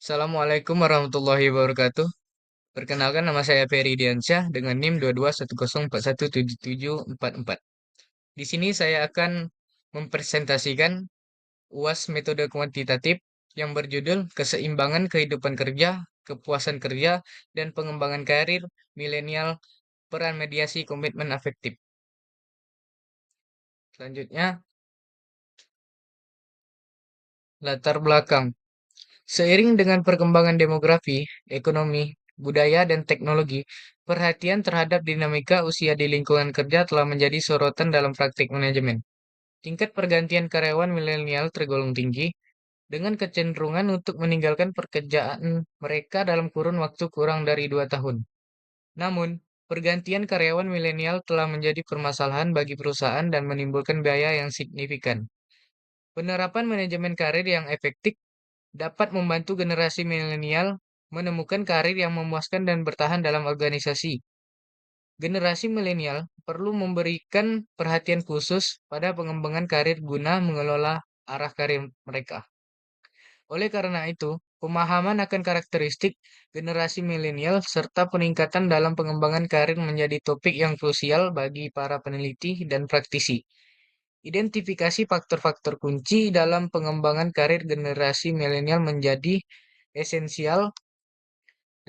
Assalamualaikum warahmatullahi wabarakatuh. Perkenalkan nama saya Ferry Diansyah dengan NIM 2210417744. Di sini saya akan mempresentasikan UAS metode kuantitatif yang berjudul Keseimbangan Kehidupan Kerja, Kepuasan Kerja, dan Pengembangan Karir Milenial Peran Mediasi Komitmen Afektif. Selanjutnya, latar belakang. Seiring dengan perkembangan demografi, ekonomi, budaya, dan teknologi, perhatian terhadap dinamika usia di lingkungan kerja telah menjadi sorotan dalam praktik manajemen. Tingkat pergantian karyawan milenial tergolong tinggi, dengan kecenderungan untuk meninggalkan pekerjaan mereka dalam kurun waktu kurang dari 2 tahun. Namun, pergantian karyawan milenial telah menjadi permasalahan bagi perusahaan dan menimbulkan biaya yang signifikan. Penerapan manajemen karir yang efektif dapat membantu generasi milenial menemukan karir yang memuaskan dan bertahan dalam organisasi. Generasi milenial perlu memberikan perhatian khusus pada pengembangan karir guna mengelola arah karir mereka. Oleh karena itu, pemahaman akan karakteristik generasi milenial serta peningkatan dalam pengembangan karir menjadi topik yang krusial bagi para peneliti dan praktisi. Identifikasi faktor-faktor kunci dalam pengembangan karir generasi milenial menjadi esensial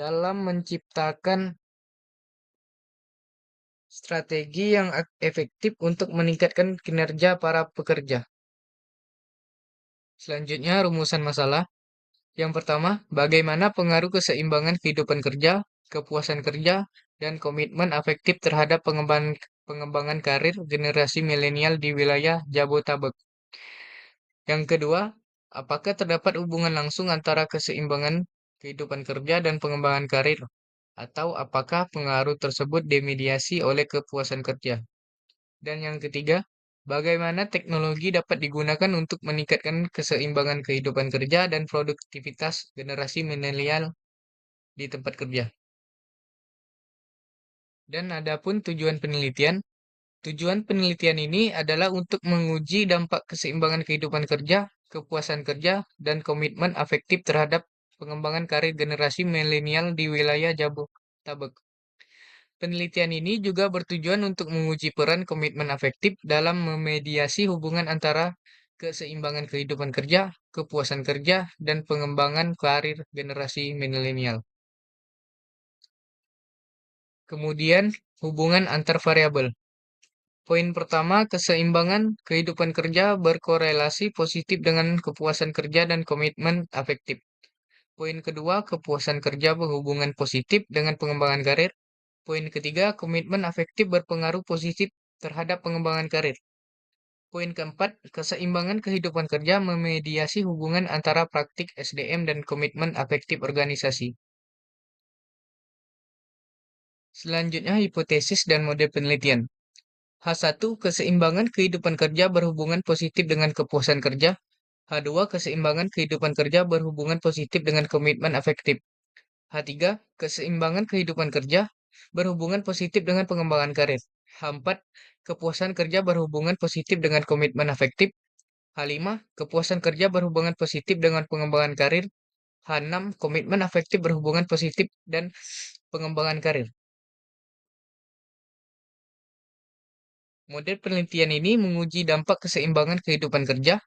dalam menciptakan strategi yang efektif untuk meningkatkan kinerja para pekerja. Selanjutnya, rumusan masalah. Yang pertama, bagaimana pengaruh keseimbangan kehidupan kerja, kepuasan kerja, dan komitmen afektif terhadap pengembangan karir generasi milenial di wilayah Jabotabek. Yang kedua, apakah terdapat hubungan langsung antara keseimbangan kehidupan kerja dan pengembangan karir? Atau apakah pengaruh tersebut dimediasi oleh kepuasan kerja? Dan yang ketiga, bagaimana teknologi dapat digunakan untuk meningkatkan keseimbangan kehidupan kerja dan produktivitas generasi milenial di tempat kerja? Dan adapun tujuan penelitian, tujuan penelitian ini adalah untuk menguji dampak keseimbangan kehidupan kerja, kepuasan kerja, dan komitmen afektif terhadap pengembangan karir generasi milenial di wilayah Jabodetabek. Penelitian ini juga bertujuan untuk menguji peran komitmen afektif dalam memediasi hubungan antara keseimbangan kehidupan kerja, kepuasan kerja, dan pengembangan karir generasi milenial. Kemudian, hubungan antar variabel. Poin pertama, keseimbangan kehidupan kerja berkorelasi positif dengan kepuasan kerja dan komitmen afektif. Poin kedua, kepuasan kerja berhubungan positif dengan pengembangan karir. Poin ketiga, komitmen afektif berpengaruh positif terhadap pengembangan karir. Poin keempat, keseimbangan kehidupan kerja memediasi hubungan antara praktik SDM dan komitmen afektif organisasi. Selanjutnya, hipotesis dan model penelitian. H1, keseimbangan kehidupan kerja berhubungan positif dengan kepuasan kerja. H2, keseimbangan kehidupan kerja berhubungan positif dengan komitmen afektif. H3, keseimbangan kehidupan kerja berhubungan positif dengan pengembangan karir. H4, kepuasan kerja berhubungan positif dengan komitmen afektif. H5, kepuasan kerja berhubungan positif dengan pengembangan karir. H6, komitmen afektif berhubungan positif dan pengembangan karir. Model penelitian ini menguji dampak keseimbangan kehidupan kerja,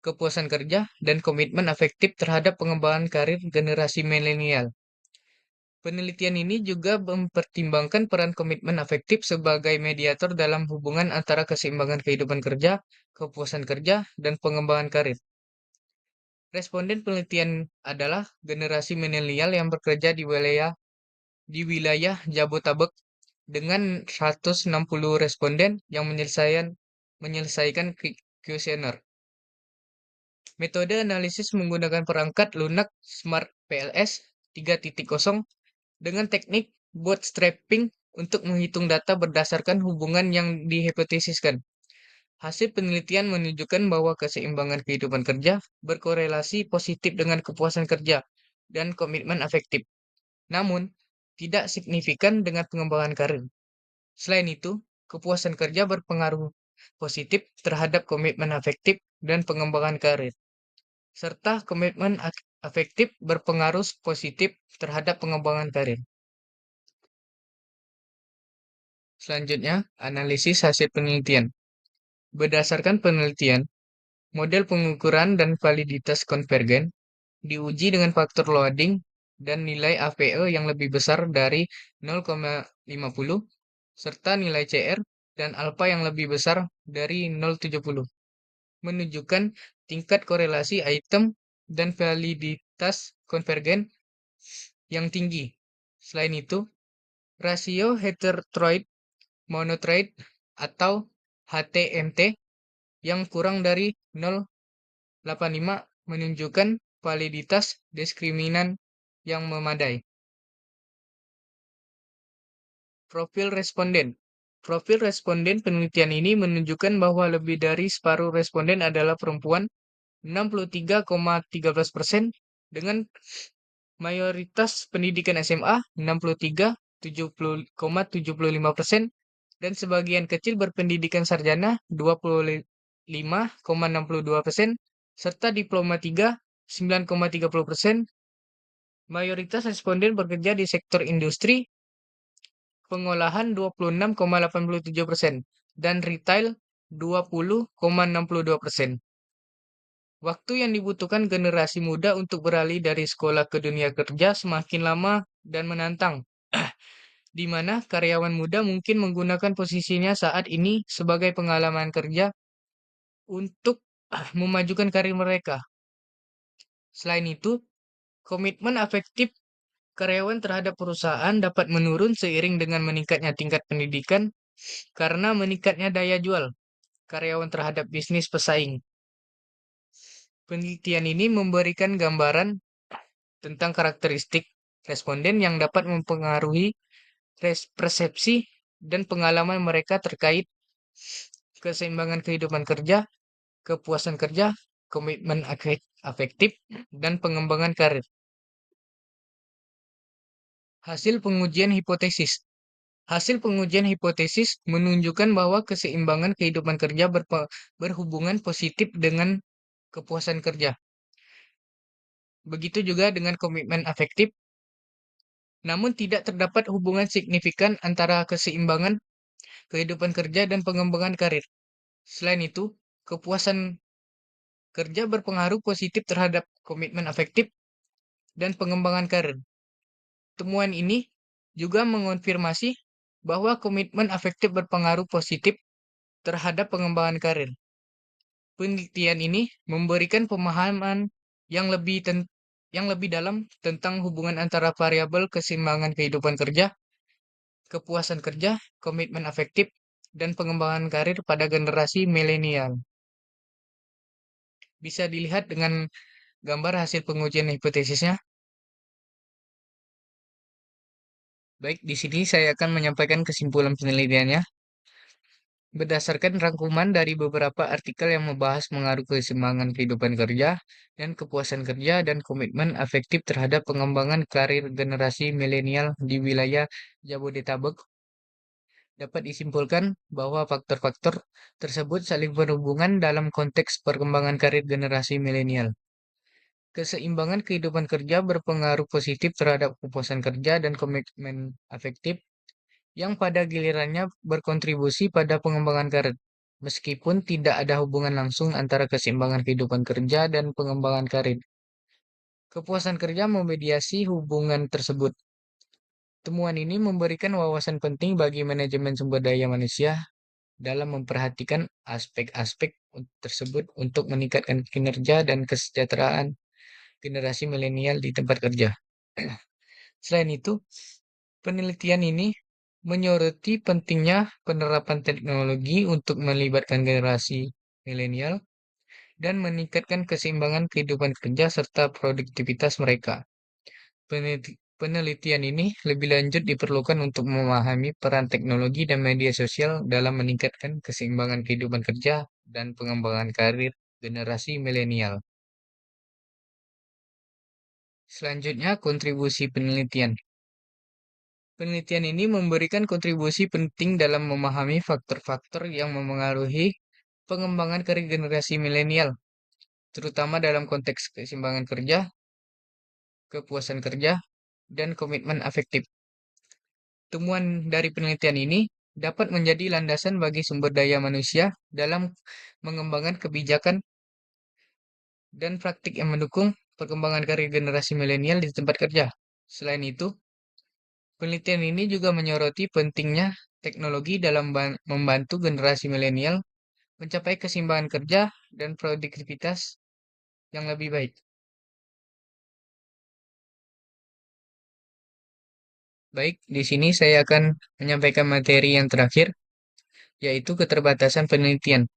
kepuasan kerja, dan komitmen afektif terhadap pengembangan karir generasi milenial. Penelitian ini juga mempertimbangkan peran komitmen afektif sebagai mediator dalam hubungan antara keseimbangan kehidupan kerja, kepuasan kerja, dan pengembangan karir. Responden penelitian adalah generasi milenial yang bekerja di wilayah Jabotabek dengan 160 responden yang menyelesaikan kuesioner. Metode analisis menggunakan perangkat lunak Smart PLS 3.0 dengan teknik bootstrapping untuk menghitung data berdasarkan hubungan yang dihipotesiskan. Hasil penelitian menunjukkan bahwa keseimbangan kehidupan kerja berkorelasi positif dengan kepuasan kerja dan komitmen afektif. Namun, tidak signifikan dengan pengembangan karir. Selain itu, kepuasan kerja berpengaruh positif terhadap komitmen afektif dan pengembangan karir, serta komitmen afektif berpengaruh positif terhadap pengembangan karir. Selanjutnya, analisis hasil penelitian. Berdasarkan penelitian, model pengukuran dan validitas konvergen diuji dengan faktor loading dan nilai APE yang lebih besar dari 0,50 serta nilai CR dan alfa yang lebih besar dari 0,70, menunjukkan tingkat korelasi item dan validitas konvergen yang tinggi. Selain itu, rasio heterotroid monotroid atau HTMT yang kurang dari 0,85 menunjukkan validitas diskriminan yang memadai. Profil responden. Profil responden penelitian ini menunjukkan bahwa lebih dari separuh responden adalah perempuan, 63,13%, dengan mayoritas pendidikan SMA, 63,75%, dan sebagian kecil berpendidikan sarjana, 25,62%, serta diploma 3, 9,30%. Mayoritas responden bekerja di sektor industri, pengolahan 26,87%, dan retail 20,62%. Waktu yang dibutuhkan generasi muda untuk beralih dari sekolah ke dunia kerja semakin lama dan menantang, di mana karyawan muda mungkin menggunakan posisinya saat ini sebagai pengalaman kerja untuk memajukan karir mereka. Selain itu, komitmen afektif karyawan terhadap perusahaan dapat menurun seiring dengan meningkatnya tingkat pendidikan karena meningkatnya daya jual karyawan terhadap bisnis pesaing. Penelitian ini memberikan gambaran tentang karakteristik responden yang dapat mempengaruhi persepsi dan pengalaman mereka terkait keseimbangan kehidupan kerja, kepuasan kerja, komitmen afektif, dan pengembangan karir. Hasil pengujian hipotesis. Hasil pengujian hipotesis menunjukkan bahwa keseimbangan kehidupan kerja berhubungan positif dengan kepuasan kerja. Begitu juga dengan komitmen afektif, namun tidak terdapat hubungan signifikan antara keseimbangan kehidupan kerja dan pengembangan karir. Selain itu, kepuasan kerja berpengaruh positif terhadap komitmen afektif dan pengembangan karir. Temuan ini juga mengonfirmasi bahwa komitmen afektif berpengaruh positif terhadap pengembangan karir. Penelitian ini memberikan pemahaman yang lebih dalam tentang hubungan antara variabel keseimbangan kehidupan kerja, kepuasan kerja, komitmen afektif, dan pengembangan karir pada generasi milenial. Bisa dilihat dengan gambar hasil pengujian hipotesisnya. Baik, di sini saya akan menyampaikan kesimpulan penelitiannya. Berdasarkan rangkuman dari beberapa artikel yang membahas pengaruh keseimbangan kehidupan kerja dan kepuasan kerja dan komitmen afektif terhadap pengembangan karir generasi milenial di wilayah Jabodetabek, dapat disimpulkan bahwa faktor-faktor tersebut saling berhubungan dalam konteks perkembangan karir generasi milenial. Keseimbangan kehidupan kerja berpengaruh positif terhadap kepuasan kerja dan komitmen afektif yang pada gilirannya berkontribusi pada pengembangan karir. Meskipun tidak ada hubungan langsung antara keseimbangan kehidupan kerja dan pengembangan karir. Kepuasan kerja memediasi hubungan tersebut. Temuan ini memberikan wawasan penting bagi manajemen sumber daya manusia dalam memperhatikan aspek-aspek tersebut untuk meningkatkan kinerja dan kesejahteraan generasi milenial di tempat kerja. Selain itu, penelitian ini menyoroti pentingnya penerapan teknologi untuk melibatkan generasi milenial dan meningkatkan keseimbangan kehidupan kerja serta produktivitas mereka. Penelitian ini lebih lanjut diperlukan untuk memahami peran teknologi dan media sosial dalam meningkatkan keseimbangan kehidupan kerja dan pengembangan karir generasi milenial. Selanjutnya, kontribusi penelitian. Penelitian ini memberikan kontribusi penting dalam memahami faktor-faktor yang memengaruhi pengembangan karir generasi milenial, terutama dalam konteks keseimbangan kerja, kepuasan kerja, dan komitmen afektif. Temuan dari penelitian ini dapat menjadi landasan bagi sumber daya manusia dalam mengembangkan kebijakan dan praktik yang mendukung perkembangan karir generasi milenial di tempat kerja. Selain itu, penelitian ini juga menyoroti pentingnya teknologi dalam membantu generasi milenial mencapai keseimbangan kerja dan produktivitas yang lebih baik. Baik, di sini saya akan menyampaikan materi yang terakhir, yaitu keterbatasan penelitian.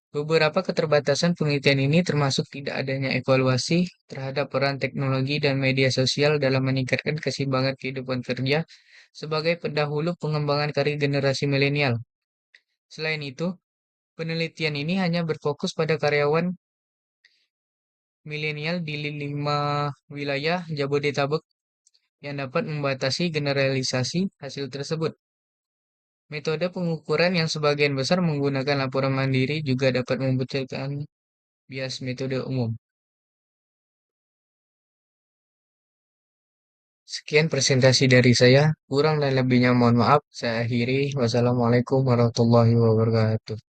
Beberapa keterbatasan penelitian ini termasuk tidak adanya evaluasi terhadap peran teknologi dan media sosial dalam meningkatkan keseimbangan kehidupan kerja sebagai pendahulu pengembangan karir generasi milenial. Selain itu, penelitian ini hanya berfokus pada karyawan milenial di 5 wilayah Jabodetabek yang dapat membatasi generalisasi hasil tersebut. Metode pengukuran yang sebagian besar menggunakan laporan mandiri juga dapat memunculkan bias metode umum. Sekian presentasi dari saya. Kurang dan lebihnya mohon maaf. Saya akhiri. Wassalamualaikum warahmatullahi wabarakatuh.